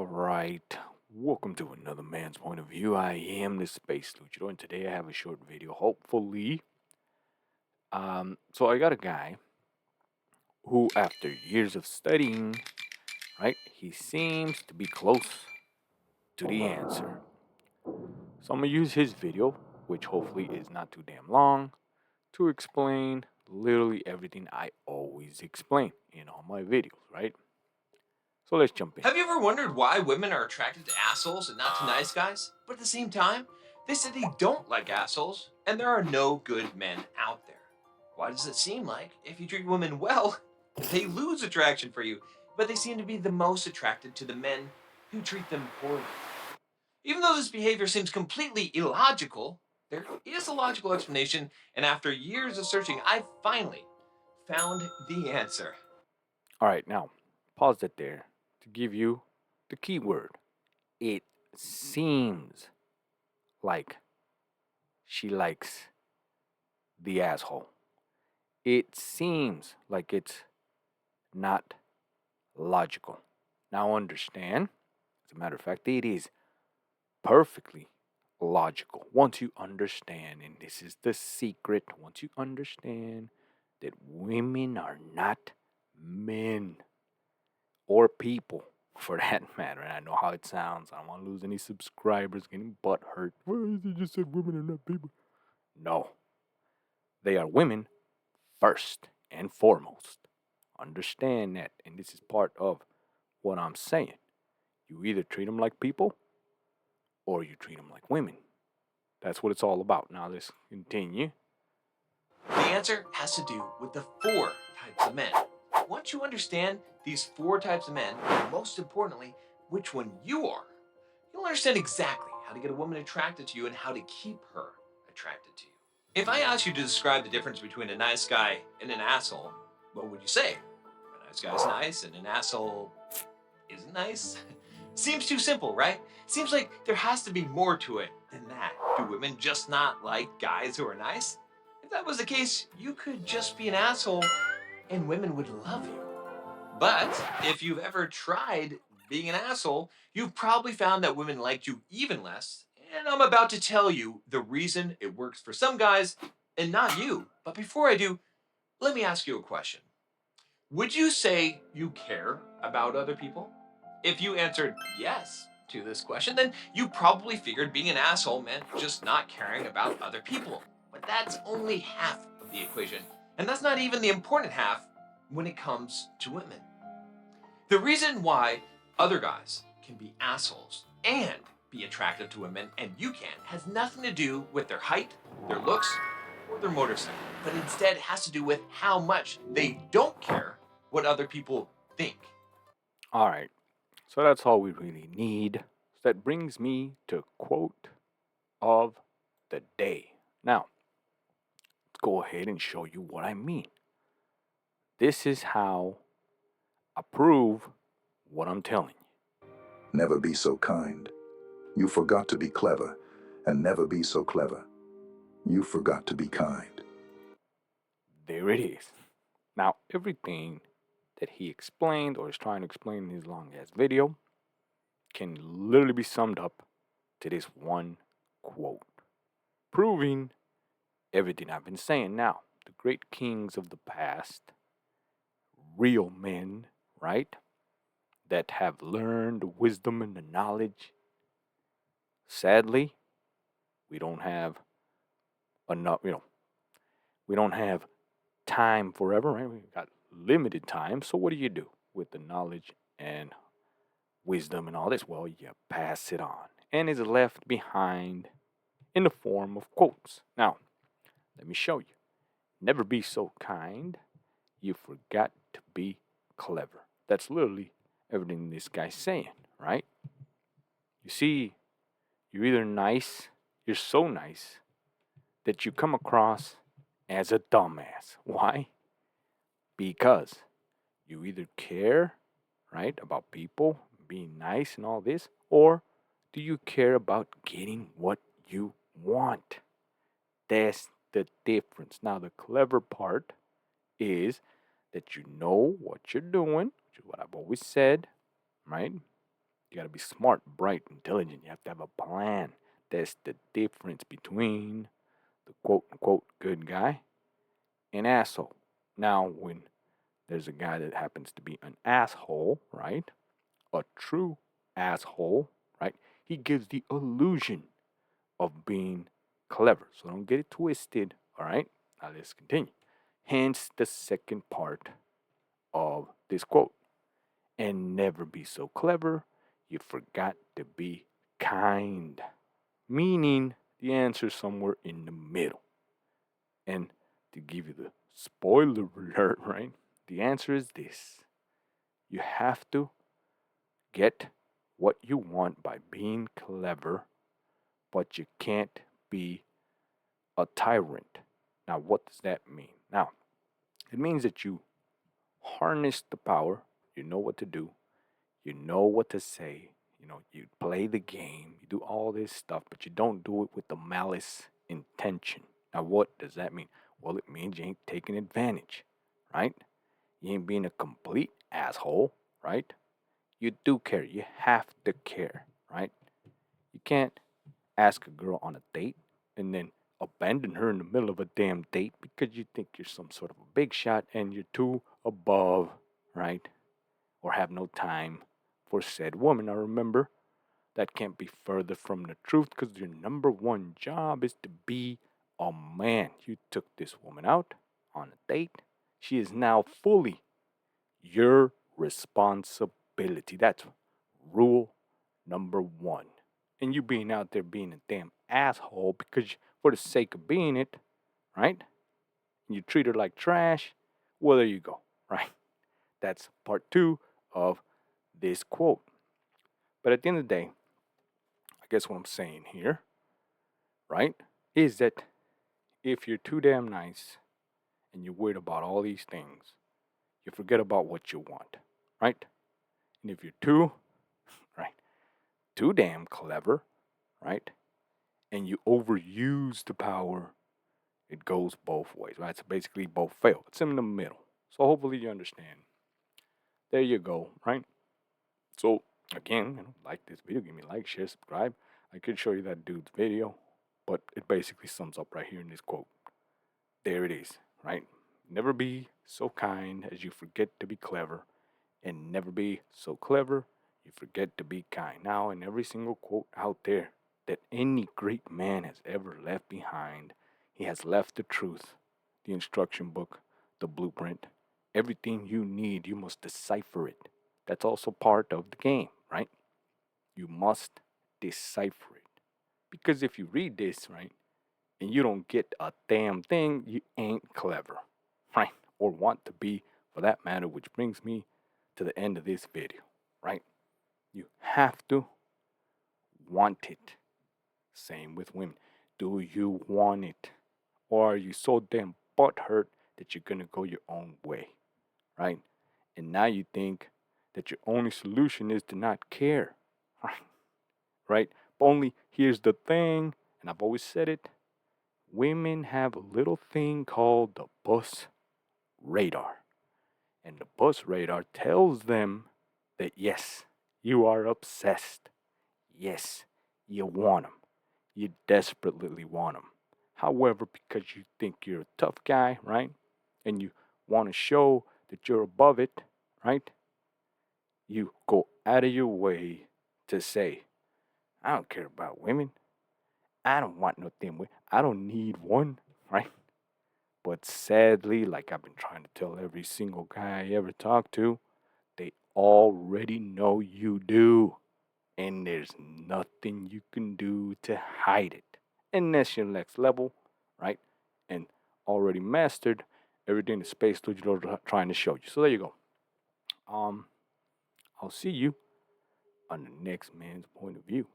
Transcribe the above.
All right, welcome to another man's point of view. I am the Space Luchador, and today I have a short video. Hopefully, so I got a guy who, after years of studying, right, he seems to be close to the answer. So I'm gonna use his video, which hopefully is not too damn long, to explain literally everything I always explain in all my videos, right? So let's jump in. Have you ever wondered why women are attracted to assholes and not to nice guys? But at the same time, they say they don't like assholes, and there are no good men out there. Why does it seem like if you treat women well, they lose attraction for you, but they seem to be the most attracted to the men who treat them poorly? Even though this behavior seems completely illogical, there is a logical explanation, and after years of searching, I finally found the answer. All right, now pause it there to give you the key word. It seems like she likes the asshole. It seems like it's not logical. Now, understand, as a matter of fact, it is perfectly logical. Once you understand, and this is the secret, once you understand that women are not men or people for that matter. And I know how it sounds. I don't want to lose any subscribers getting butt hurt. Well, you just said women are not people. No, they are women first and foremost. Understand that. And this is part of what I'm saying. You either treat them like people or you treat them like women. That's what it's all about. Now, let's continue. The answer has to do with the four types of men. Once you understand these four types of men, and most importantly, which one you are, you'll understand exactly how to get a woman attracted to you and how to keep her attracted to you. If I asked you to describe the difference between a nice guy and an asshole, what would you say? A nice guy's nice and an asshole isn't nice? Seems too simple, right? Seems like there has to be more to it than that. Do women just not like guys who are nice? If that was the case, you could just be an asshole and women would love you. But if you've ever tried being an asshole, you've probably found that women liked you even less. And I'm about to tell you the reason it works for some guys and not you. But before I do, let me ask you a question. Would you say you care about other people? If you answered yes to this question, then you probably figured being an asshole meant just not caring about other people. But that's only half of the equation. And that's not even the important half when it comes to women. The reason why other guys can be assholes and be attractive to women and you can't has nothing to do with their height, their looks, or their motorcycle, but instead has to do with how much they don't care what other people think. All right, so that's all we really need. So that brings me to quote of the day. Now, let's go ahead and show you what I mean. This is how I prove what I'm telling you. Never be so kind. You forgot to be clever, and never be so clever. You forgot to be kind. There it is. Now, everything that he explained or is trying to explain in his long ass video can literally be summed up to this one quote, proving everything I've been saying. Now, the great kings of the past, real men, right, that have learned the wisdom and the knowledge, sadly, we don't have enough, we don't have time forever, right? We've got limited time. So, what do you do with the knowledge and wisdom and all this? Well, you pass it on, and is left behind in the form of quotes. Now, let me show you. Never be so kind, you forgot to be clever. That's literally everything this guy's saying, right? You see, you're either nice, you're so nice that you come across as a dumbass. Why? Because you either care, right, about people, being nice and all this, or do you care about getting what you want? That's the difference. Now, the clever part is that you know what you're doing, which is what I've always said, right? You gotta be smart, bright, intelligent. You have to have a plan. That's the difference between the quote unquote good guy and asshole. Now, when there's a guy that happens to be an asshole, right? A true asshole, right? He gives the illusion of being clever. So don't get it twisted, all right? Now let's continue. Hence the second part of this quote. And never be so clever, you forgot to be kind. Meaning the answer's somewhere in the middle. And to give you the spoiler alert, right? The answer is this: you have to get what you want by being clever, but you can't be a tyrant. Now, what does that mean? Now, it means that you harness the power, you know what to do, you know what to say, you play the game, you do all this stuff, but you don't do it with the malice intention. Now, what does that mean? Well, it means you ain't taking advantage, right? You ain't being a complete asshole, right? You do care. You have to care, right? You can't ask a girl on a date and then abandon her in the middle of a damn date because you think you're some sort of a big shot and you're too above, right? Or have no time for said woman. Now remember, that can't be further from the truth because your number one job is to be a man. You took this woman out on a date. She is now fully your responsibility. That's rule number one. And you being out there being a damn asshole because for the sake of being it, right? And you treat her like trash, well, there you go, right? That's part two of this quote. But at the end of the day, I guess what I'm saying here, right, is that if you're too damn nice and you're worried about all these things, you forget about what you want, right? And if you're right, too damn clever, right, and you overuse the power, it goes both ways, right? So basically, both fail. It's in the middle. So hopefully you understand. There you go, right? So again, like this video, give me a like, share, subscribe. I could show you that dude's video, but it basically sums up right here in this quote. There it is, right? Never be so kind as you forget to be clever, and never be so clever you forget to be kind. Now, in every single quote out there that any great man has ever left behind, he has left the truth, the instruction book, the blueprint, everything you need. You must decipher it. That's also part of the game, right? You must decipher it. Because if you read this, right, and you don't get a damn thing, you ain't clever, right? Or want to be, for that matter, which brings me to the end of this video, right? You have to want it. Same with women. Do you want it? Or are you so damn butthurt that you're gonna go your own way, right? And now you think that your only solution is to not care, right? Right? But only here's the thing, and I've always said it, women have a little thing called the bus radar. And the bus radar tells them that yes, you are obsessed. Yes, you want them. You desperately want them. However, because you think you're a tough guy, right? And you want to show that you're above it, right? You go out of your way to say, I don't care about women. I don't want no damn women. I don't need one, right? But sadly, like I've been trying to tell every single guy I ever talk to, they already know you do. And there's nothing you can do to hide it. Unless you're next level, right? And already mastered everything the Space Studio is trying to show you. So there you go. I'll see you on the next man's point of view.